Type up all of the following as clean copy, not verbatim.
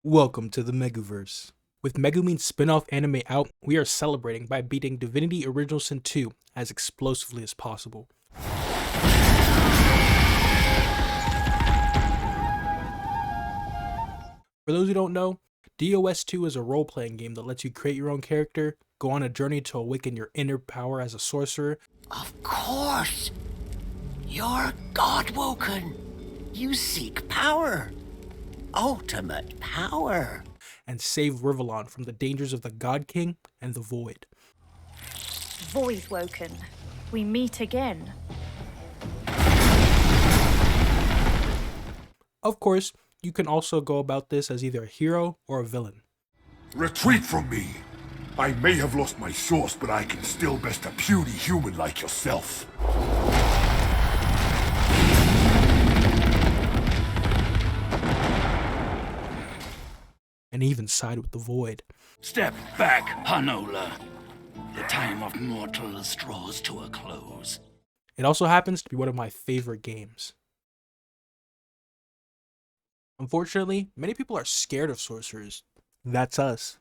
Welcome to the Meguverse. With Megumin's spin-off anime out, we are celebrating by beating Divinity Original Sin 2 as explosively as possible. For those who don't know, DOS 2 is a role-playing game that lets you create your own character, go on a journey to awaken your inner power as a sorcerer. Of course! You're God-woken! You seek power! Ultimate power! And save Rivelon from the dangers of the God King and the Void. Void-woken, we meet again. Of course, you can also go about this as either a hero or a villain. Retreat from me! I may have lost my source, but I can still best a puny human like yourself. And even side with the Void. Step back, Hanola. The time of mortals draws to a close. It also happens to be one of my favorite games. Unfortunately, many people are scared of sorcerers. That's us.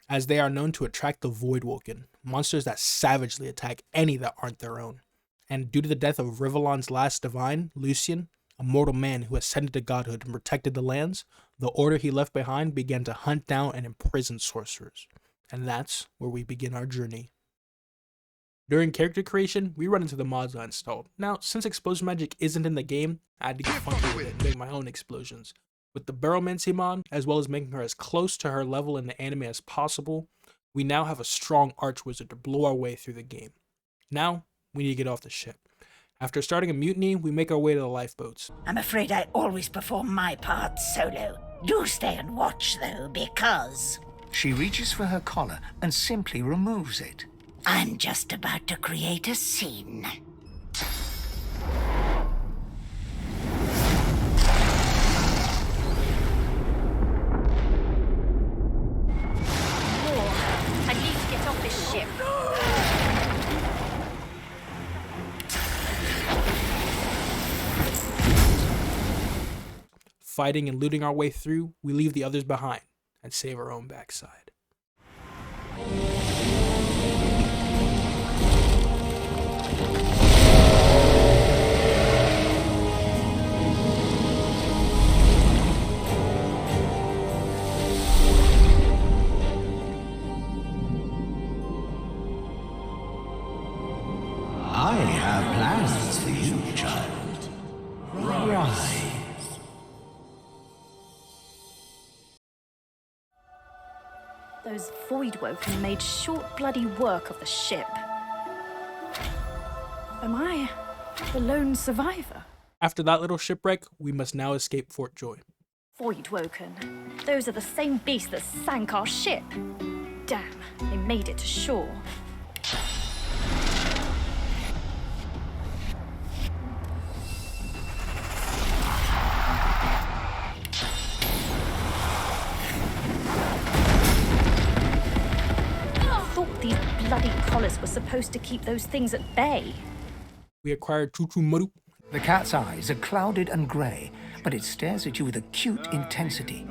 As they are known to attract the Voidwoken, monsters that savagely attack any that aren't their own. And due to the death of Rivelon's last divine, Lucian, a mortal man who ascended to godhood and protected the lands, the order he left behind began to hunt down and imprison sorcerers. And that's where we begin our journey. During character creation, we run into the mods I installed. Now, since explosion magic isn't in the game, I had to get funky with it and make my own explosions. With the barrelmancy mod, as well as making her as close to her level in the anime as possible, we now have a strong archwizard to blow our way through the game. Now, we need to get off the ship. After starting a mutiny, we make our way to the lifeboats. I'm afraid I always perform my part solo. Do stay and watch, though, because She reaches for her collar and simply removes it. I'm just about to create a scene. I need to get off this ship. Fighting and looting our way through, we leave the others behind and save our own backside. I have plans for you, child. Rise. Those Voidwoken made short bloody work of the ship. Am I the lone survivor? After that little shipwreck, we must now escape Fort Joy. Voidwoken. Those are the same beasts that sank our ship. Damn, they made it to shore. I thought these bloody collars were supposed to keep those things at bay. We acquired Chuchumaru. The cat's eyes are clouded and grey, but it stares at you with acute intensity.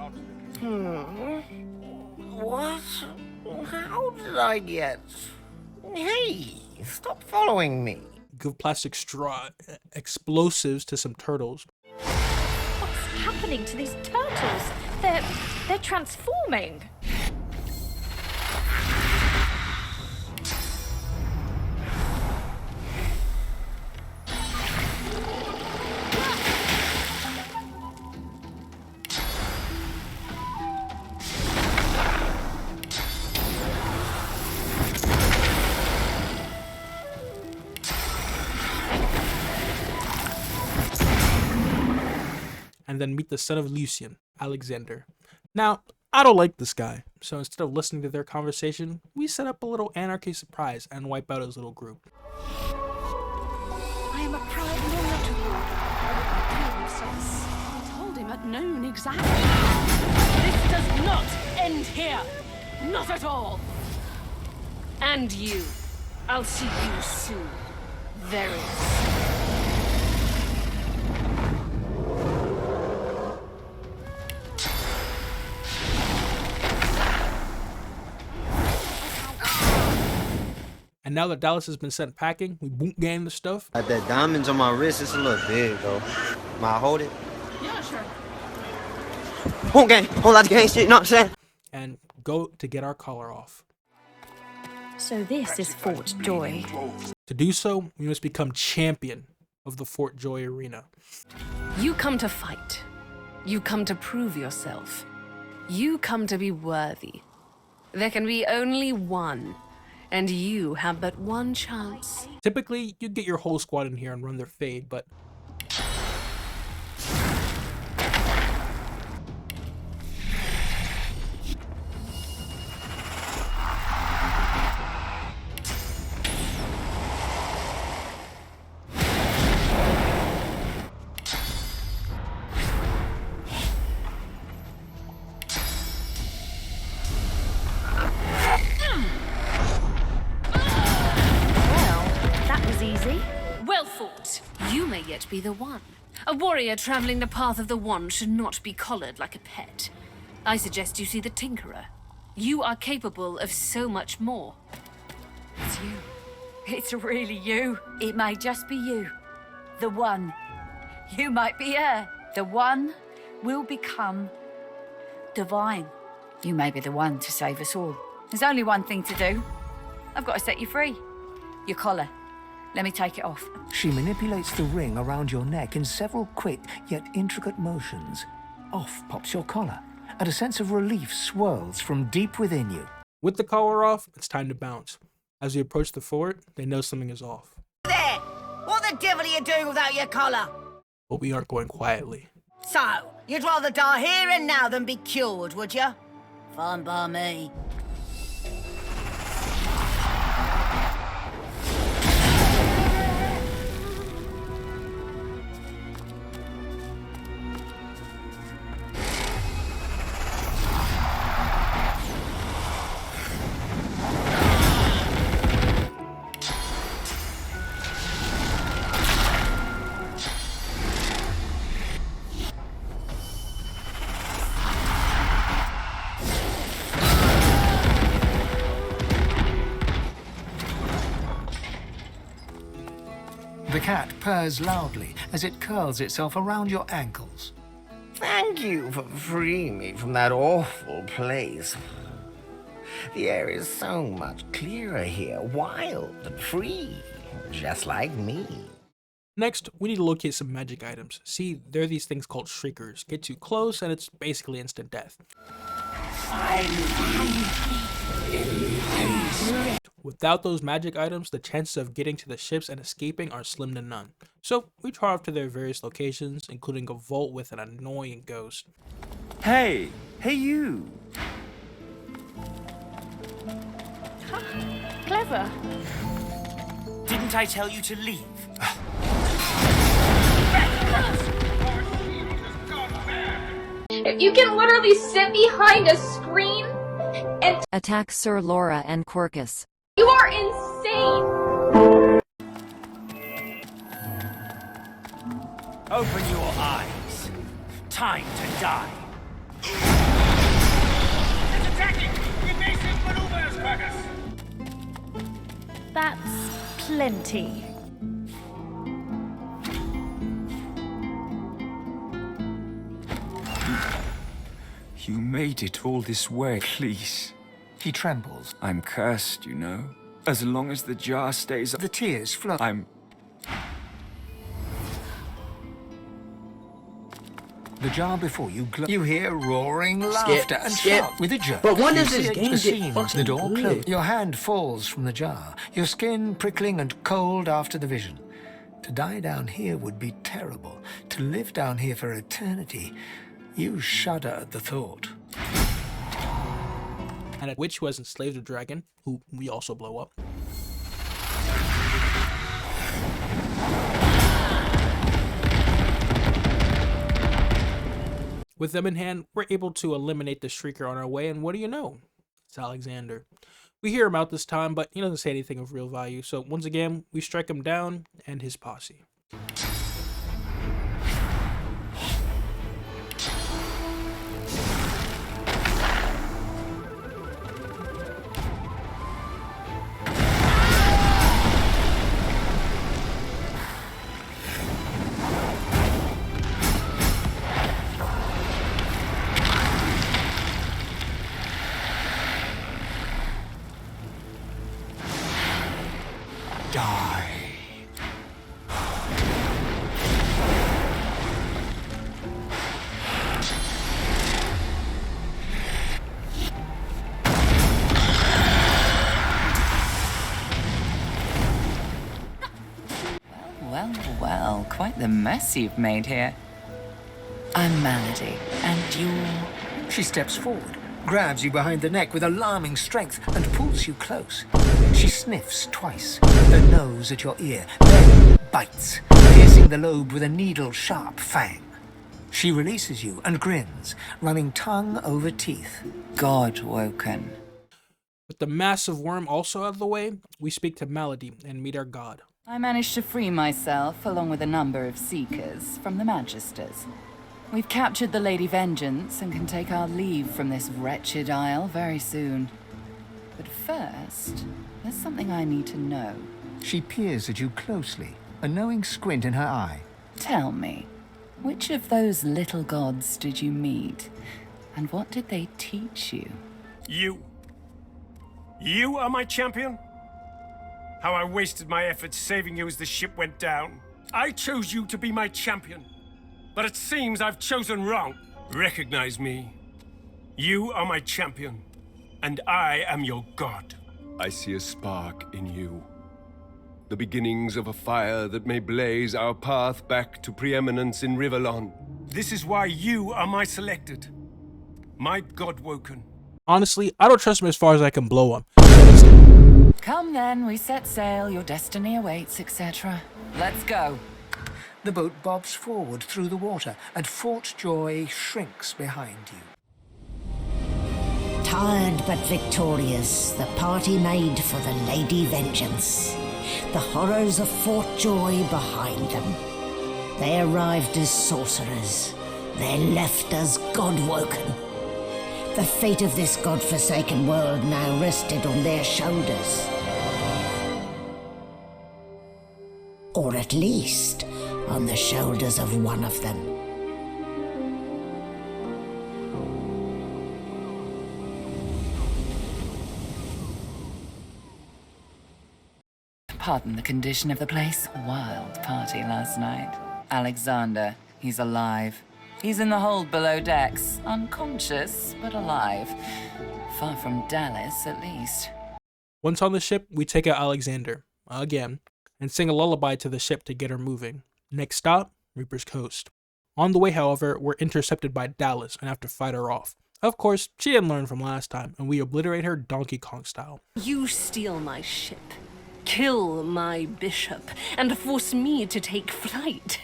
What? How did I get... Hey, stop following me. Give plastic straw, explosives to some turtles. What's happening to these turtles? They're transforming. And then meet the son of Lucian, Alexander. Now, I don't like this guy, so instead of listening to their conversation, we set up a little anarchy surprise and wipe out his little group. I am a proud loyal to you. Princess. Told him at noon exactly. This does not end here. Not at all. And you. I'll see you soon. Very soon. And now that Dallas has been sent packing, we boot gang the stuff Got that diamonds on my wrist, it's a little big though. Might I hold it? Yeah, sure. Whole gang, whole lot of gang shit, you know what I'm saying? and go to get our collar off. So this is Fort Joy. To do so, we must become champion of the Fort Joy arena. You come to fight. You come to prove yourself. You come to be worthy. There can be only one, and you have but one chance. Typically, you'd get your whole squad in here and run their fade, but Well fought. You may yet be the one. A warrior traveling the path of the wand should not be collared like a pet. I suggest you see the Tinkerer. You are capable of so much more. It's you. It's really you. It may just be you. The one. You might be her. The one will become divine. You may be the one to save us all. There's only one thing to do. I've got to set you free. Your collar. Let me take it off. She manipulates the ring around your neck in several quick yet intricate motions. Off pops your collar, and a sense of relief swirls from deep within you. with the collar off, it's time to bounce. As we approach the fort, they know something is off. There! What the devil are you doing without your collar? But we aren't going quietly. So, you'd rather die here and now than be cured, would you? Fine by me. The cat purrs loudly as it curls itself around your ankles. Thank you for freeing me from that awful place. The air is so much clearer here, wild and free, just like me. Next, we need to locate some magic items. See, there are these things called shriekers. Get too close and it's basically instant death. Without those magic items, the chances of getting to the ships and escaping are slim to none. So we try off to their various locations, including a vault with an annoying ghost. Hey you! Clever. Didn't I tell you to leave? If you can literally sit behind a screen and attack Sir Laura and Quercus. you are insane! Open your eyes. Time to die. It's attacking! Evasive maneuvers, Quercus! That's plenty. You made it all this way, please. He trembles. I'm cursed, you know. As long as the jar stays The tears flow. The jar before you glows. You hear roaring laughter and shout with a jerk. But when You does this see game the get scenes, fucking the door good? closes. Your hand falls from the jar, your skin prickling and cold after the vision. To die down here would be terrible. To live down here for eternity, you shudder at the thought. And a witch who has enslaved a dragon, who we also blow up. With them in hand, we're able to eliminate the Shrieker on our way, and what do you know? It's Alexander. We hear him out this time, but he doesn't say anything of real value, so once again, we strike him down and his posse. Quite the mess you've made here. I'm Melody, and you're... She steps forward, grabs you behind the neck with alarming strength, and pulls you close. She sniffs twice, the nose at your ear, then bites, piercing the lobe with a needle-sharp fang. She releases you and grins, running tongue over teeth. God woken. With the massive worm also out of the way, we speak to Melody and meet our god. I managed to free myself, along with a number of seekers, from the Magisters. We've captured the Lady Vengeance and can take our leave from this wretched isle very soon. But first, there's something I need to know. She peers at you closely, a knowing squint in her eye. Tell me, which of those little gods did you meet? And what did they teach you? You are my champion? How I wasted my efforts saving you as the ship went down. I chose you to be my champion. But it seems I've chosen wrong. Recognize me. You are my champion, and I am your god. I see a spark in you. The beginnings of a fire that may blaze our path back to preeminence in Rivelon. This is why you are my selected. My god woken. Honestly, I don't trust him as far as I can blow him. Come then, we set sail, your destiny awaits, etc. Let's go. The boat bobs forward through the water, and Fort Joy shrinks behind you. Tired but victorious, the party made for the Lady Vengeance. The horrors of Fort Joy behind them. They arrived as sorcerers. They left as God-woken. The fate of this God-forsaken world now rested on their shoulders. Or at least on the shoulders of one of them. Pardon the condition of the place. Wild party last night. Alexander, he's alive. He's in the hold below decks. Unconscious, but alive. Far from Dallas, at least. Once on the ship, we take out Alexander, again, and sing a lullaby to the ship to get her moving. Next stop, Reaper's Coast. On the way, however, we're intercepted by Dallas and have to fight her off. Of course, she didn't learn from last time, and we obliterate her Donkey Kong style. You steal my ship, kill my bishop, and force me to take flight.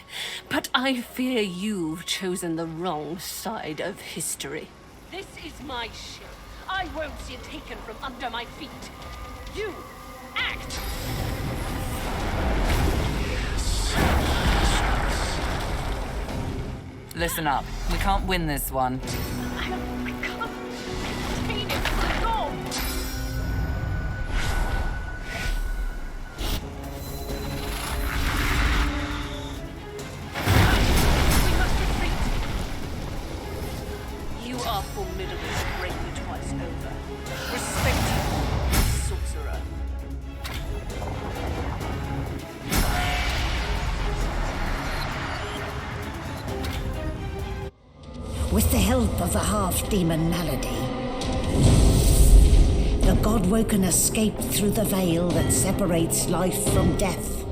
But I fear you've chosen the wrong side of history. This is my ship. I won't see it taken from under my feet. You, act! Listen up. We can't win this one. I can't contain it. No! We must retreat. You are formidable to break me twice over. Respect you, sorcerer. With the help of the half-demon Melody, the God-woken escaped through the veil that separates life from death.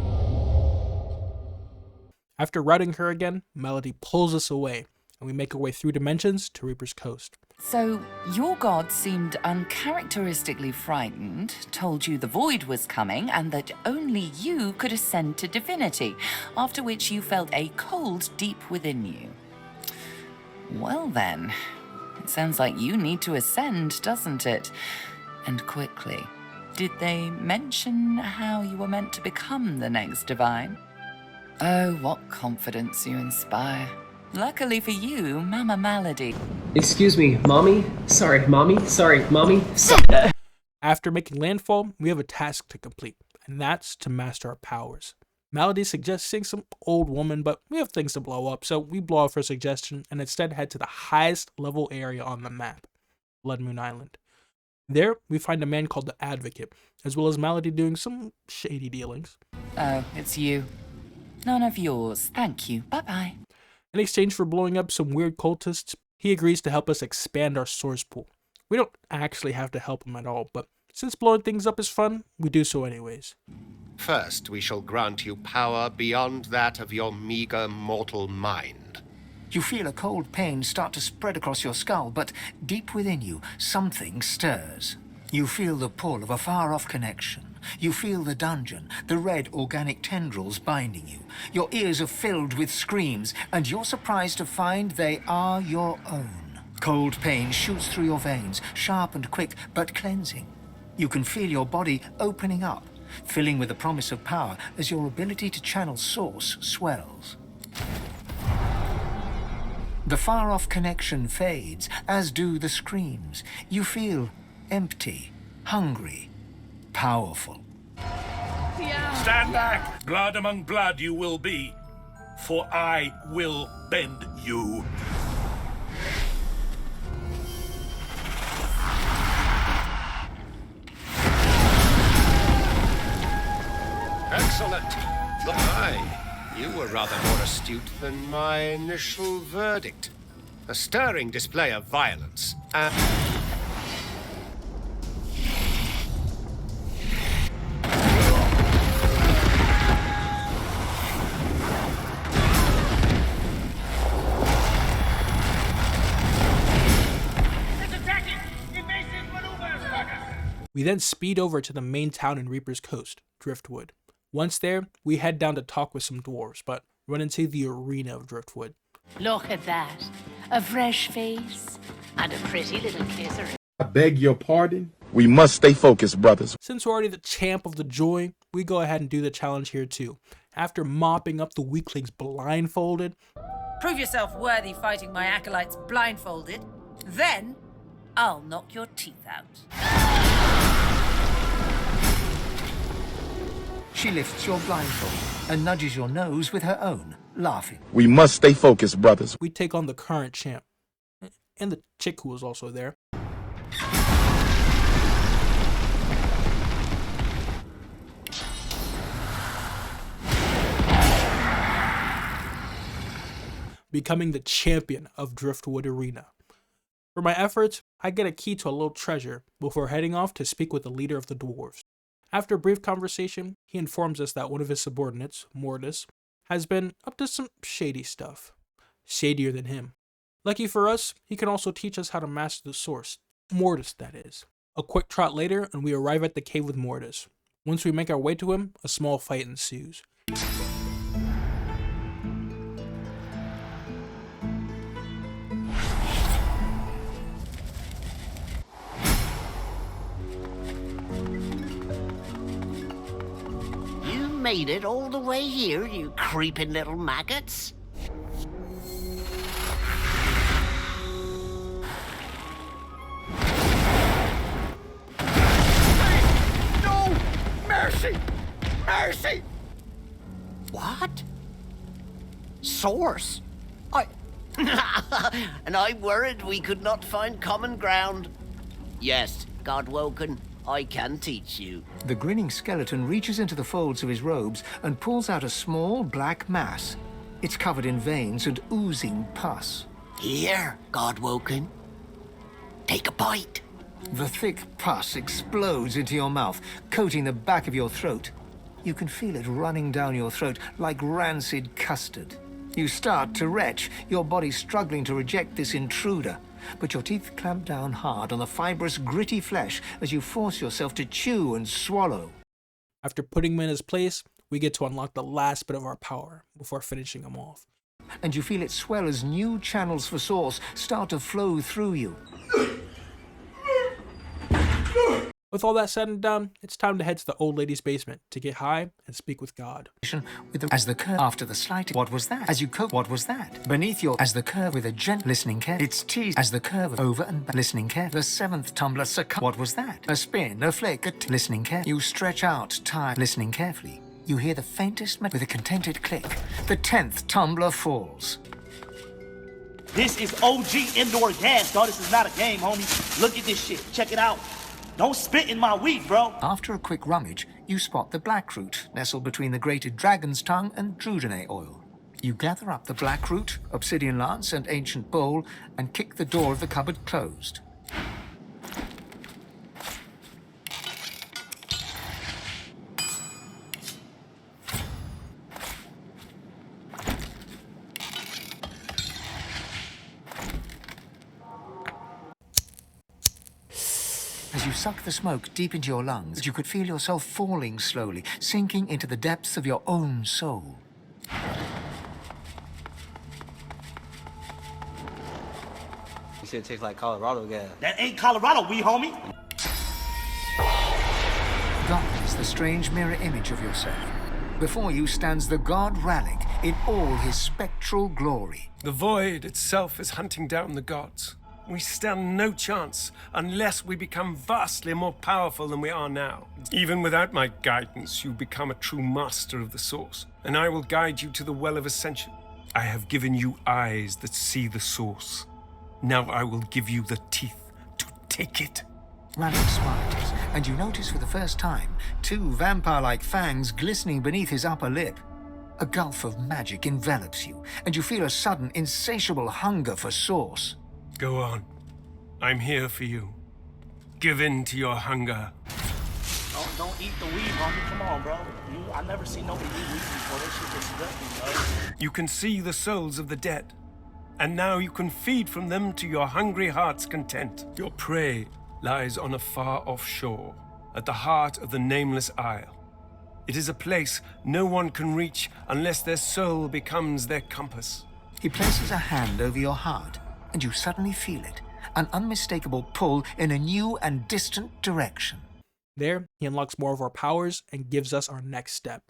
After routing her again, Melody pulls us away, and we make our way through dimensions to Reaper's Coast. So, your god seemed uncharacteristically frightened, told you the void was coming, and that only you could ascend to divinity, after which you felt a cold deep within you. Well then, it sounds like you need to ascend, doesn't it? And quickly. Did they mention how you were meant to become the next divine? Oh, what confidence you inspire. Luckily for you, Mama Melody. Excuse me, Mommy? Sorry, Mommy? Sorry, Mommy? After making landfall, we have a task to complete, and that's to master our powers. Melody suggests seeing some old woman, but we have things to blow up, so we blow off her suggestion and instead head to the highest level area on the map, Blood Moon Island. There, we find a man called the Advocate, as well as Melody doing some shady dealings. Oh, it's you. None of yours. Thank you. Bye-bye. In exchange for blowing up some weird cultists, he agrees to help us expand our source pool. We don't actually have to help him at all, but since blowing things up is fun, we do so anyways. First, we shall grant you power beyond that of your meager mortal mind. You feel a cold pain start to spread across your skull, but deep within you, something stirs. You feel the pull of a far-off connection. You feel the dungeon, the red organic tendrils binding you. Your ears are filled with screams, and you're surprised to find they are your own. Cold pain shoots through your veins, sharp and quick, but cleansing. You can feel your body opening up, filling with the promise of power as your ability to channel source swells. The far-off connection fades, as do the screams. You feel empty, hungry, powerful. Stand back! Blood among blood you will be, for I will bend you. Excellent. Aye, you were rather more astute than my initial verdict. A stirring display of violence. We then speed over to the main town in Reaper's Coast, Driftwood. Once there, we head down to talk with some dwarves, but run into the arena of Driftwood. Look at that. A fresh face and a pretty little kisser. I beg your pardon? We must stay focused, brothers. Since we're already the champ of the joy, we go ahead and do the challenge here too. After mopping up the weaklings blindfolded. Prove yourself worthy fighting my acolytes blindfolded. Then, I'll knock your teeth out. She lifts your blindfold and nudges your nose with her own, laughing. We must stay focused, brothers. We take on the current champ. And the chick who was also there. Becoming the champion of Driftwood Arena. For my efforts, I get a key to a little treasure before heading off to speak with the leader of the dwarves. After a brief conversation, he informs us that one of his subordinates, Mortis, has been up to some shady stuff. Shadier than him. Lucky for us, he can also teach us how to master the source. Mortis, that is. A quick trot later, and we arrive at the cave with Mortis. Once we make our way to him, a small fight ensues. Made it all the way here, you creeping little maggots. No! Mercy! Mercy! What? Source? And I worried we could not find common ground. Yes, Godwoken, I can teach you. The grinning skeleton reaches into the folds of his robes and pulls out a small black mass. It's covered in veins and oozing pus. Here, Godwoken. Take a bite. The thick pus explodes into your mouth, coating the back of your throat. You can feel it running down your throat like rancid custard. You start to retch, your body struggling to reject this intruder. But your teeth clamp down hard on the fibrous, gritty flesh as you force yourself to chew and swallow. After putting him in his place, we get to unlock the last bit of our power before finishing him off. And you feel it swell as new channels for source start to flow through you. With all that said and done, it's time to head to the old lady's basement to get high and speak with God. As the curve after the slight, what was that? As you cope, what was that? Beneath your, as the curve with a gent listening care, it's teased as the curve over and back, listening care. The seventh tumbler succumb. What was that? A spin, a flick, listening care. You stretch out, time, listening carefully. You hear the faintest with a contented click. The 10th tumbler falls. This is OG indoor gas, dog. This is not a game, homie. Look at this shit. Check it out. Don't spit in my wheat, bro. After a quick rummage, you spot the blackroot nestled between the grated dragon's tongue and Drudene oil. You gather up the blackroot, obsidian lance, and ancient bowl, and kick the door of the cupboard closed. As you suck the smoke deep into your lungs, you could feel yourself falling slowly, sinking into the depths of your own soul. You said it tastes like Colorado gas. That ain't Colorado weed, homie. God is the strange mirror image of yourself. Before you stands the god Rallic in all his spectral glory. The void itself is hunting down the gods. We stand no chance unless we become vastly more powerful than we are now. Even without my guidance, you become a true master of the source, and I will guide you to the well of ascension. I have given you eyes that see the source. Now I will give you the teeth to take it. Rallic smiles, and you notice for the first time 2 vampire-like fangs glistening beneath his upper lip. A gulf of magic envelops you, and you feel a sudden, insatiable hunger for source. Go on. I'm here for you. Give in to your hunger. Don't eat the weed, homie. Come on, bro. I never seen nobody eat weed before. That shit gets dirty, bro. You can see the souls of the dead, and now you can feed from them to your hungry heart's content. Your prey lies on a far-off shore, at the heart of the nameless isle. It is a place no one can reach unless their soul becomes their compass. He places a hand over your heart, and you suddenly feel it, an unmistakable pull in a new and distant direction. There, he unlocks more of our powers and gives us our next step,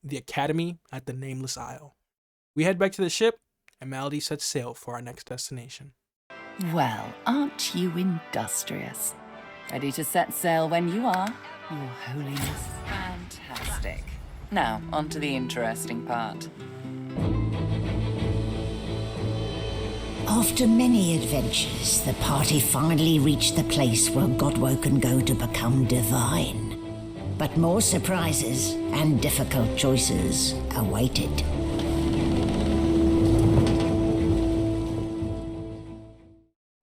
the Academy at the Nameless Isle. We head back to the ship, and Malady sets sail for our next destination. Well, aren't you industrious? Ready to set sail when you are, Your Holiness. Fantastic. Now, on to the interesting part. After many adventures, the party finally reached the place where Godwo can go to become divine. But more surprises and difficult choices awaited.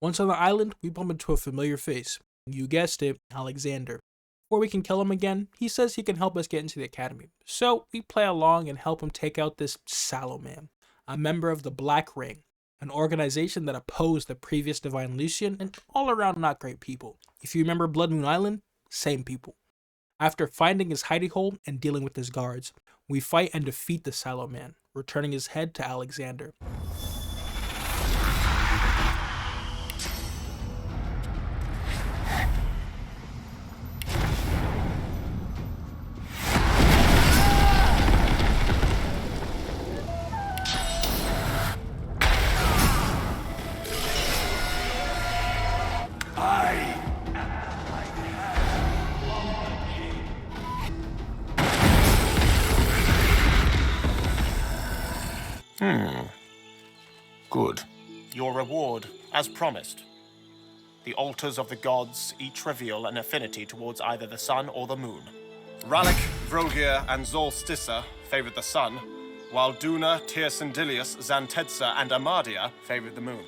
Once on the island, we bump into a familiar face. You guessed it, Alexander. Before we can kill him again, he says he can help us get into the academy. So we play along and help him take out this Sallow Man, a member of the Black Ring, an organization that opposed the previous Divine Lucian and all around not great people. If you remember Blood Moon Island, same people. After finding his hidey hole and dealing with his guards, we fight and defeat the Sallow Man, returning his head to Alexander. Good. Your reward, as promised. The altars of the gods each reveal an affinity towards either the sun or the moon. Rallic, Vrogir, and Zolstissa favored the sun, while Duna, Tyrsendilius, Xantedsa, and Amadia favored the moon.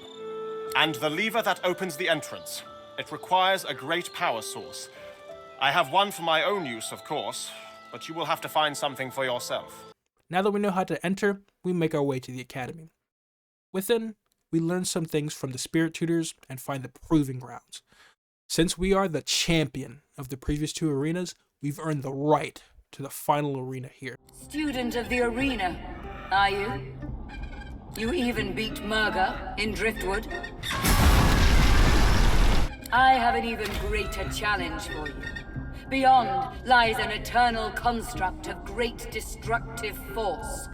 And the lever that opens the entrance. It requires a great power source. I have one for my own use, of course, but you will have to find something for yourself. Now that we know how to enter, we make our way to the academy. Within, we learn some things from the spirit tutors and find the proving grounds. Since we are the champion of the previous 2 arenas, we've earned the right to the final arena here. Student of the arena, are you? You even beat Murga in Driftwood? I have an even greater challenge for you. Beyond lies an eternal construct of great destructive force.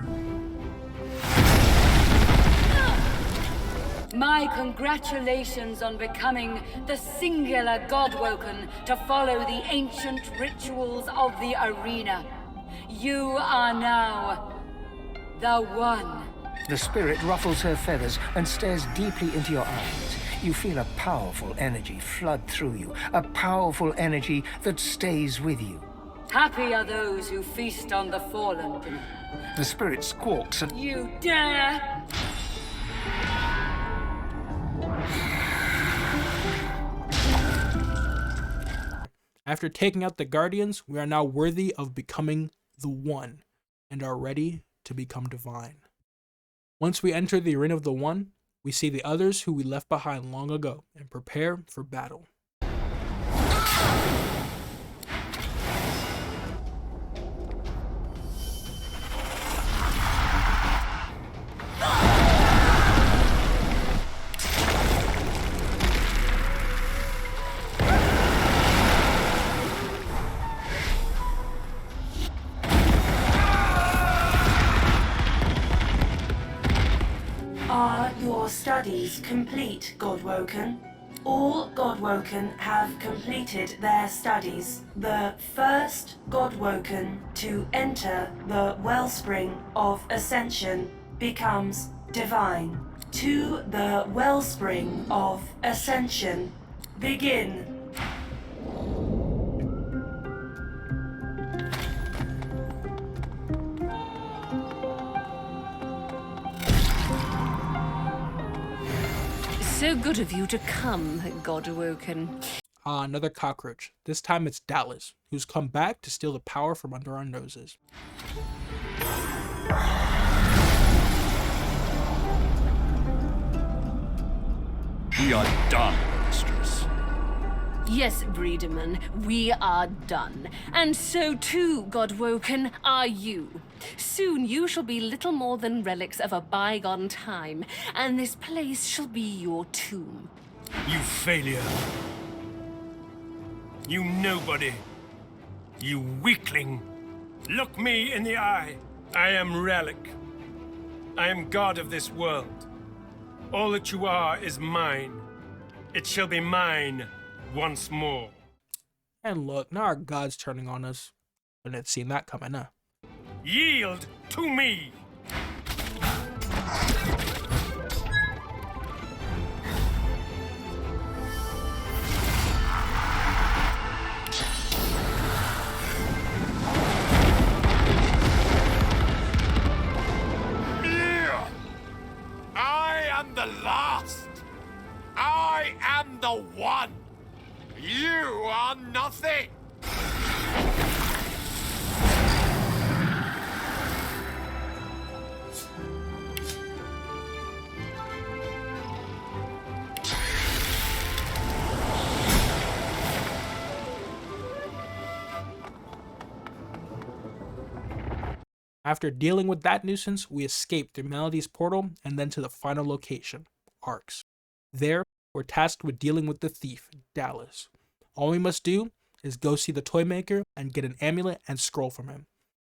My congratulations on becoming the singular Godwoken to follow the ancient rituals of the arena. You are now the One. The spirit ruffles her feathers and stares deeply into your eyes. You feel a powerful energy flood through you, a powerful energy that stays with you. Happy are those who feast on the fallen. The spirit squawks and... You dare! After taking out the Guardians, we are now worthy of becoming the One, and are ready to become divine. Once we enter the Arena of the One, we see the others who we left behind long ago and prepare for battle. Are your studies complete, Godwoken? All Godwoken have completed their studies. The first Godwoken to enter the wellspring of ascension becomes divine. To the wellspring of ascension, begin. So good of you to come, Godwoken. Another cockroach. This time it's Dallas, who's come back to steal the power from under our noses. We are done, mistress. Yes, Breedeman, we are done. And so too, Godwoken, are you. Soon you shall be little more than relics of a bygone time, and this place shall be your tomb. You failure. You nobody. You weakling. Look me in the eye. I am Relic. I am god of this world. All that you are is mine. It shall be mine once more. And look, now our god's turning on us. Couldn't have seen that coming, huh? Yield to me! I am the last. I am the one. You are nothing. After dealing with that nuisance, we escape through Melody's portal and then to the final location, Arx. There, we're tasked with dealing with the thief, Dallas. All we must do is go see the toy maker and get an amulet and scroll from him.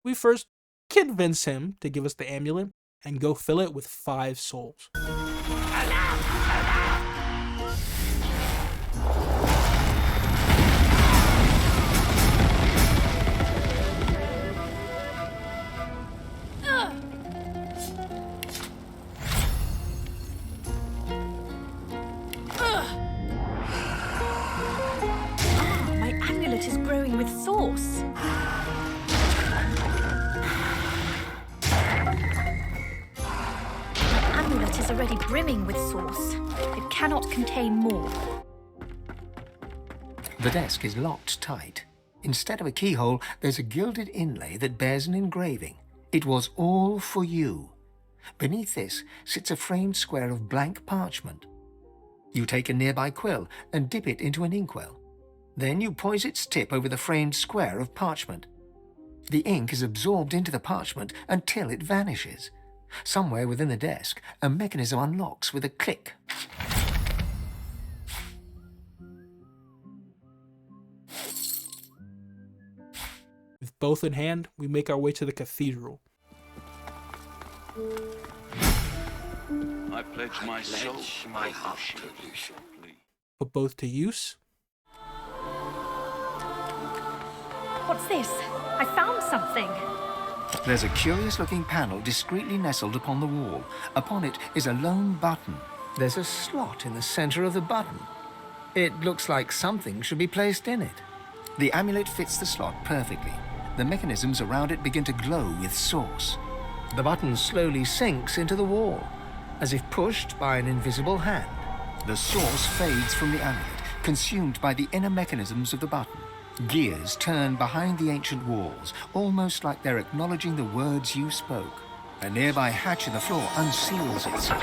We first convince him to give us the amulet and go fill it with 5 souls. Is growing with sauce. My amulet is already brimming with sauce. It cannot contain more. The desk is locked tight. Instead of a keyhole, there's a gilded inlay that bears an engraving. It was all for you. Beneath this sits a framed square of blank parchment. You take a nearby quill and dip it into an inkwell. Then you poise its tip over the framed square of parchment. The ink is absorbed into the parchment until it vanishes. Somewhere within the desk, a mechanism unlocks with a click. With both in hand, we make our way to the cathedral. I pledge my soul, my heart to you. Put both to use. What's this? I found something. There's a curious-looking panel discreetly nestled upon the wall. Upon it is a lone button. There's a slot in the center of the button. It looks like something should be placed in it. The amulet fits the slot perfectly. The mechanisms around it begin to glow with sauce. The button slowly sinks into the wall, as if pushed by an invisible hand. The sauce fades from the amulet, consumed by the inner mechanisms of the button. Gears turn behind the ancient walls, almost like they're acknowledging the words you spoke. A nearby hatch in the floor unseals itself.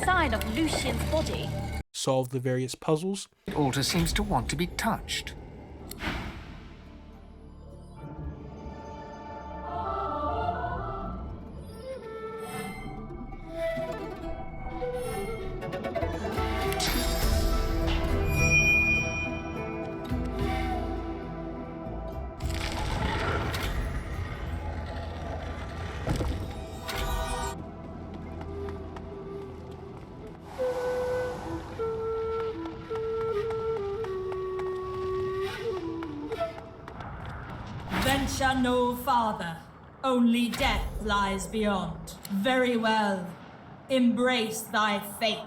sign of Lucian's body. Solve the various puzzles. The altar seems to want to be touched. Venture no farther. Only death lies beyond. Very well. Embrace thy fate.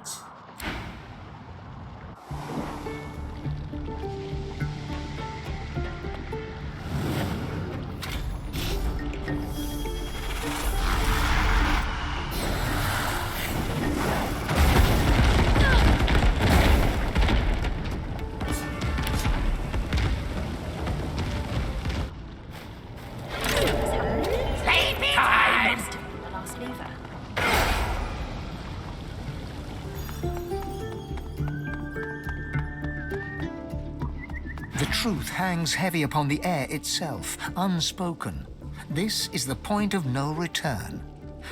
The truth hangs heavy upon the air itself, unspoken. This is the point of no return.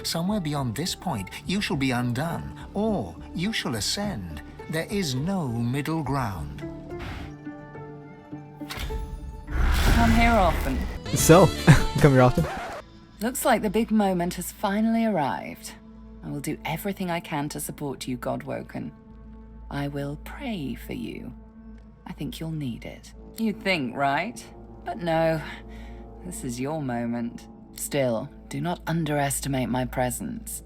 Somewhere beyond this point, you shall be undone, or you shall ascend. There is no middle ground. Come here often. So, come here often. Looks like the big moment has finally arrived. I will do everything I can to support you, Godwoken. I will pray for you. I think you'll need it. You'd think, right? But no, this is your moment. Still, do not underestimate my presence.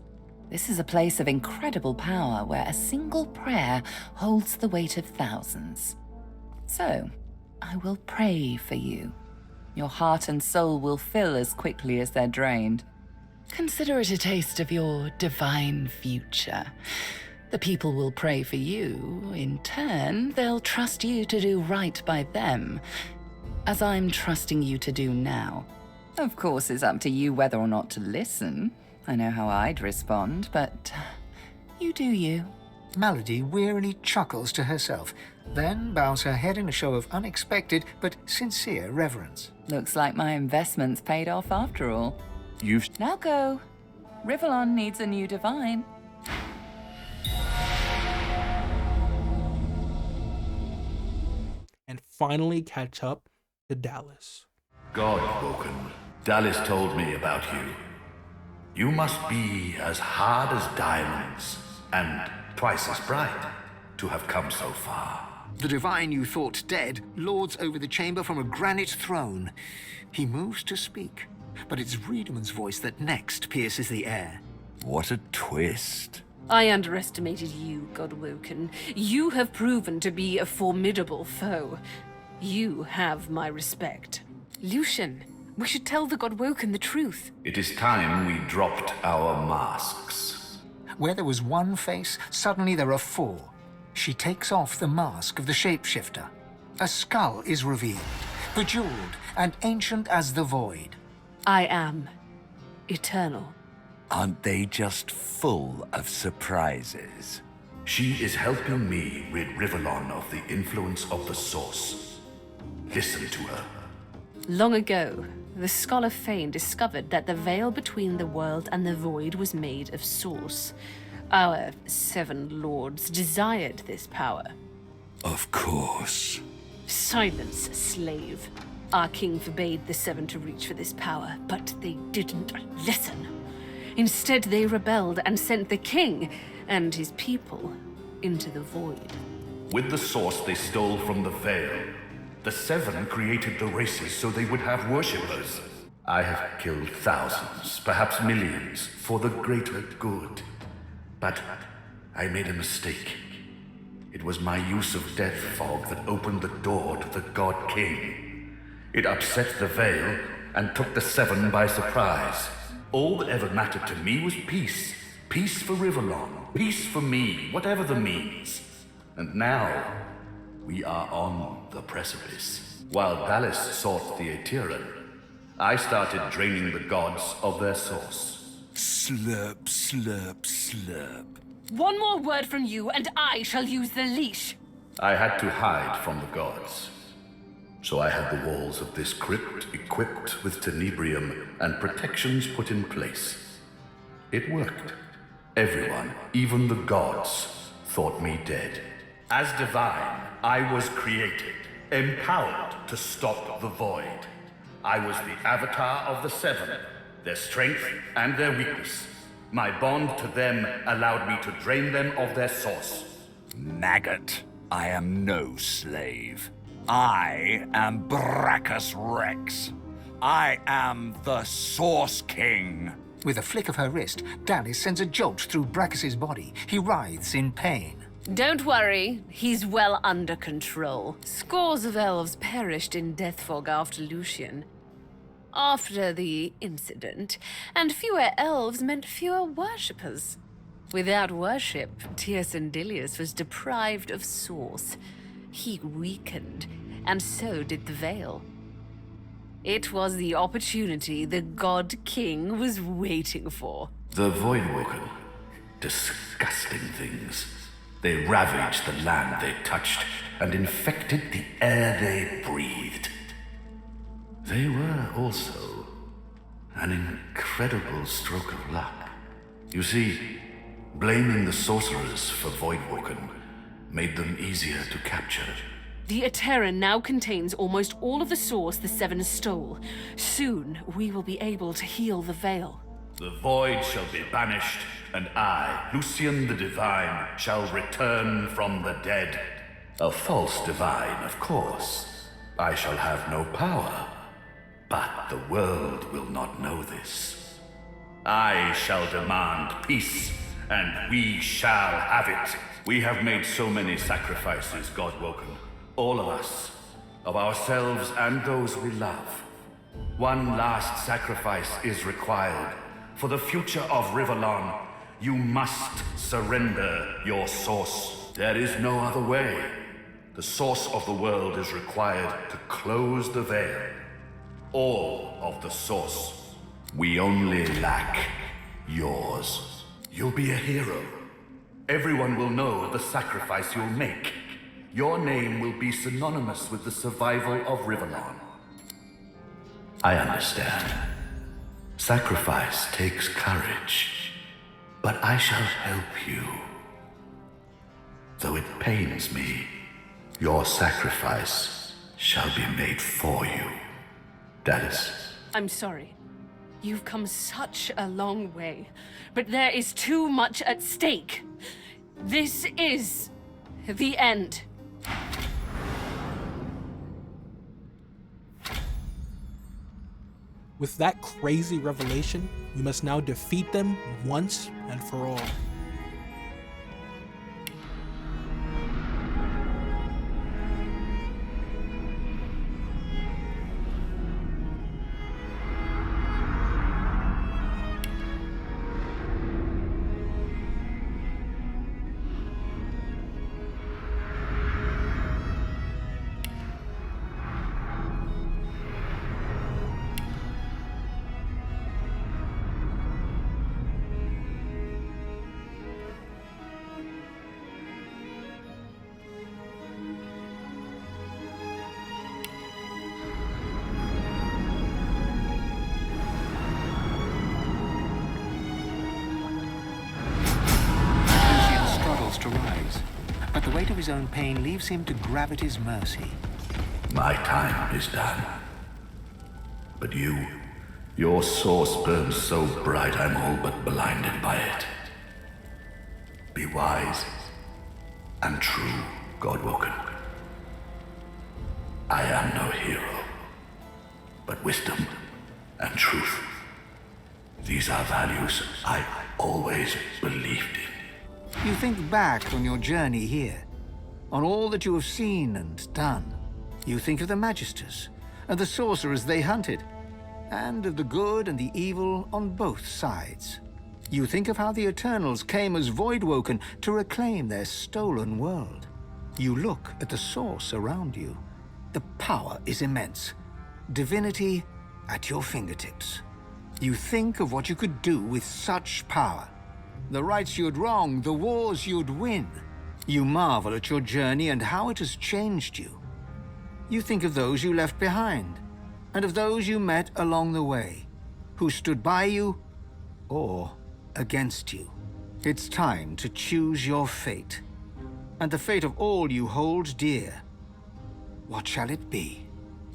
This is a place of incredible power where a single prayer holds the weight of thousands. So, I will pray for you. Your heart and soul will fill as quickly as they're drained. Consider it a taste of your divine future. The people will pray for you. In turn, they'll trust you to do right by them, as I'm trusting you to do now. Of course, it's up to you whether or not to listen. I know how I'd respond, but you do you. Melody wearily chuckles to herself, then bows her head in a show of unexpected but sincere reverence. Looks like my investment's paid off after all. Now go. Rivelon needs a new divine. And finally catch up to Dallas. Godwoken, Dallas told me about you. You must be as hard as diamonds, and twice as bright, to have come so far. The divine you thought dead lords over the chamber from a granite throne. He moves to speak, but it's Riedeman's voice that next pierces the air. What a twist. I underestimated you, Godwoken. You have proven to be a formidable foe. You have my respect. Lucian, we should tell the Godwoken the truth. It is time we dropped our masks. Where there was one face, suddenly there are four. She takes off the mask of the shapeshifter. A skull is revealed, bejeweled and ancient as the void. I am eternal. Aren't they just full of surprises? She is helping me rid Rivelon of the influence of the Source. Listen to her. Long ago, the scholar Fane discovered that the veil between the world and the void was made of Source. Our 7 lords desired this power. Of course. Silence, slave. Our king forbade the 7 to reach for this power, but they didn't listen. Instead, they rebelled and sent the king and his people into the void. With the Source they stole from the veil. The 7 created the races so they would have worshippers. I have killed thousands, perhaps millions, for the greater good. But I made a mistake. It was my use of death fog that opened the door to the God King. It upset the veil and took the 7 by surprise. All that ever mattered to me was peace. Peace for Rivelon, peace for me, whatever the means. And now, we are on the precipice. While Dallas sought the Aetherin, I started draining the gods of their source. Slurp, slurp, slurp. One more word from you, and I shall use the leash. I had to hide from the gods. So I had the walls of this crypt equipped with tenebrium and protections put in place. It worked. Everyone, even the gods, thought me dead. As divine, I was created, empowered to stop the void. I was the avatar of the Seven, their strength and their weakness. My bond to them allowed me to drain them of their source. Maggot, I am no slave. I am Brachus Rex. I am the Source King. With a flick of her wrist, Dallis sends a jolt through Brachus's body. He writhes in pain. Don't worry, he's well under control. Scores of elves perished in Deathfog after Lucian. After the incident, and fewer elves meant fewer worshippers. Without worship, Tyrsendilius was deprived of source. He weakened, and so did the Veil. It was the opportunity the God King was waiting for. The Voidwalker. Disgusting things. They ravaged the land they touched and infected the air they breathed. They were also an incredible stroke of luck. You see, blaming the sorcerers for Voidwalken made them easier to capture. The Aeterran now contains almost all of the source the Seven stole. Soon, we will be able to heal the Veil. The void shall be banished, and I, Lucian the Divine, shall return from the dead. A false divine, of course. I shall have no power, but the world will not know this. I shall demand peace, and we shall have it. We have made so many sacrifices, Godwoken. All of us. Of ourselves and those we love. One last sacrifice is required. For the future of Rivelon, you must surrender your source. There is no other way. The source of the world is required to close the veil. All of the source. We only lack yours. You'll be a hero. Everyone will know the sacrifice you'll make. Your name will be synonymous with the survival of Rivelon. I understand. Sacrifice takes courage, but I shall help you. Though it pains me, your sacrifice shall be made for you. Dallis. I'm sorry. You've come such a long way, but there is too much at stake. This is the end. With that crazy revelation, we must now defeat them once and for all. To rise, but the weight of his own pain leaves him to gravity's mercy. My time is done. But your source burns so bright I'm all but blinded by it. Be wise and true, Godwoken. I am no hero, but wisdom and truth. These are values I always believed in. You think back on your journey here, on all that you have seen and done. You think of the Magisters, and the sorcerers they hunted, and of the good and the evil on both sides. You think of how the Eternals came as Voidwoken to reclaim their stolen world. You look at the source around you. The power is immense. Divinity at your fingertips. You think of what you could do with such power. the rights you'd wrong, the wars you'd win. You marvel at your journey and how it has changed you. You think of those you left behind, and of those you met along the way, who stood by you or against you. It's time to choose your fate, and the fate of all you hold dear. What shall it be?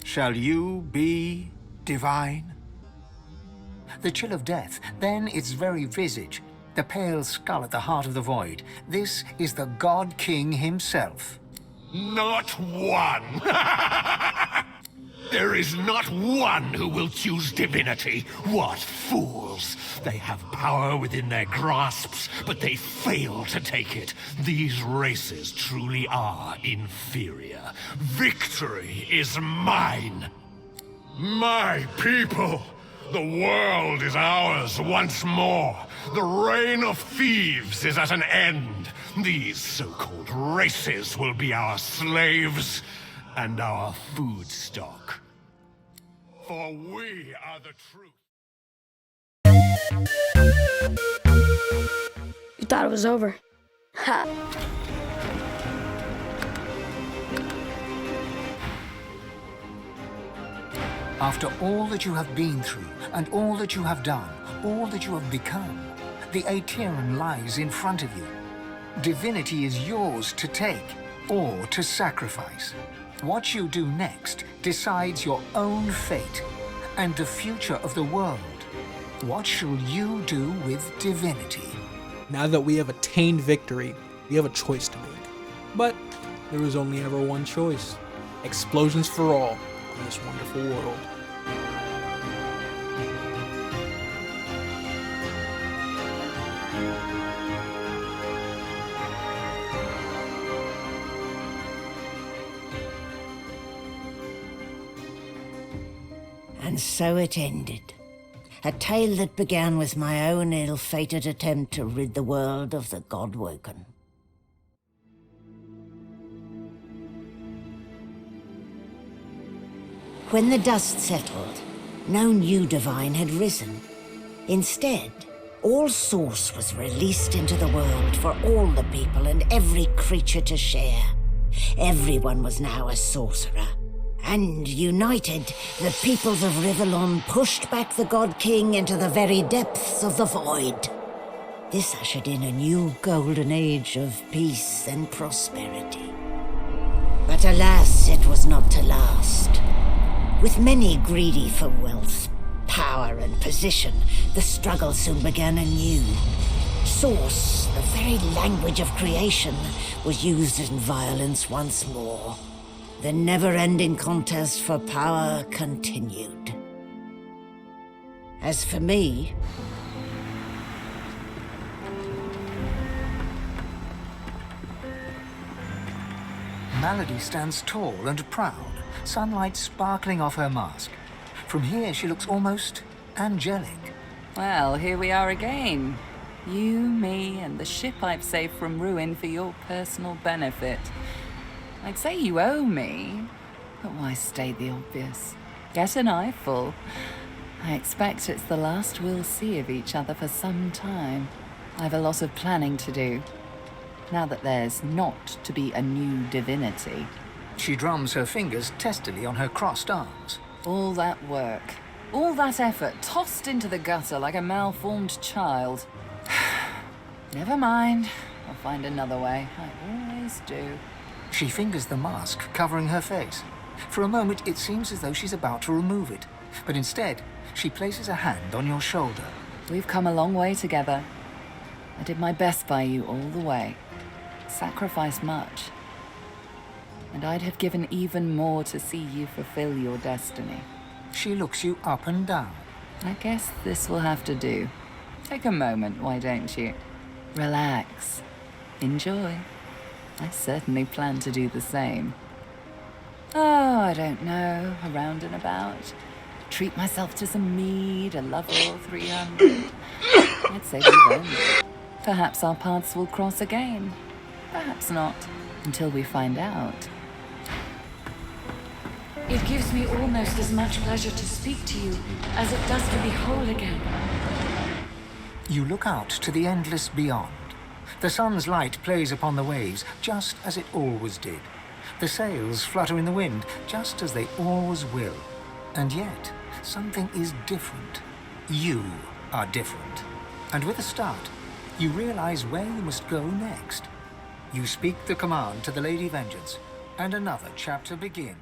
Shall you be divine? The chill of death, then its very visage, the pale skull at the heart of the void. This is the God King himself. Not one! There is not one who will choose divinity. What fools! They have power within their grasps, but they fail to take it. These races truly are inferior. Victory is mine! My people! The world is ours once more. The reign of thieves is at an end. These so-called races will be our slaves and our food stock. For we are the truth. You thought it was over. Ha! After all that you have been through, and all that you have done, all that you have become, the Aeteran lies in front of you. Divinity is yours to take, or to sacrifice. What you do next decides your own fate, and the future of the world. What shall you do with divinity? Now that we have attained victory, we have a choice to make. But there is only ever one choice. Explosions for all in this wonderful world. And so it ended. A tale that began with my own ill-fated attempt to rid the world of the Godwoken. When the dust settled, no new divine had risen. Instead, all Source was released into the world for all the people and every creature to share. Everyone was now a sorcerer. And united, the peoples of Rivelon pushed back the God King into the very depths of the void. This ushered in a new golden age of peace and prosperity. But alas, it was not to last. With many greedy for wealth, power and position, the struggle soon began anew. Source, the very language of creation, was used in violence once more. The never-ending contest for power continued. As for me, Malady stands tall and proud, sunlight sparkling off her mask. From here, she looks almost angelic. Well, here we are again. You, me, and the ship I've saved from ruin for your personal benefit. I'd say you owe me, but why state the obvious? Get an eyeful. I expect it's the last we'll see of each other for some time. I've a lot of planning to do, now that there's not to be a new divinity. She drums her fingers testily on her crossed arms. All that work, all that effort tossed into the gutter like a malformed child. Never mind, I'll find another way. I always do. She fingers the mask covering her face. For a moment, it seems as though she's about to remove it. But instead, she places a hand on your shoulder. We've come a long way together. I did my best by you all the way. Sacrificed much. And I'd have given even more to see you fulfill your destiny. She looks you up and down. I guess this will have to do. Take a moment, why don't you? Relax. Enjoy. I certainly plan to do the same. Oh, I don't know, around and about. Treat myself to some mead, a level 300. I'd say we've earned it. Perhaps our paths will cross again. Perhaps not, until we find out. It gives me almost as much pleasure to speak to you as it does to be whole again. You look out to the endless beyond. The sun's light plays upon the waves, just as it always did. The sails flutter in the wind, just as they always will. And yet, something is different. You are different. And with a start, you realize where you must go next. You speak the command to the Lady Vengeance, and another chapter begins.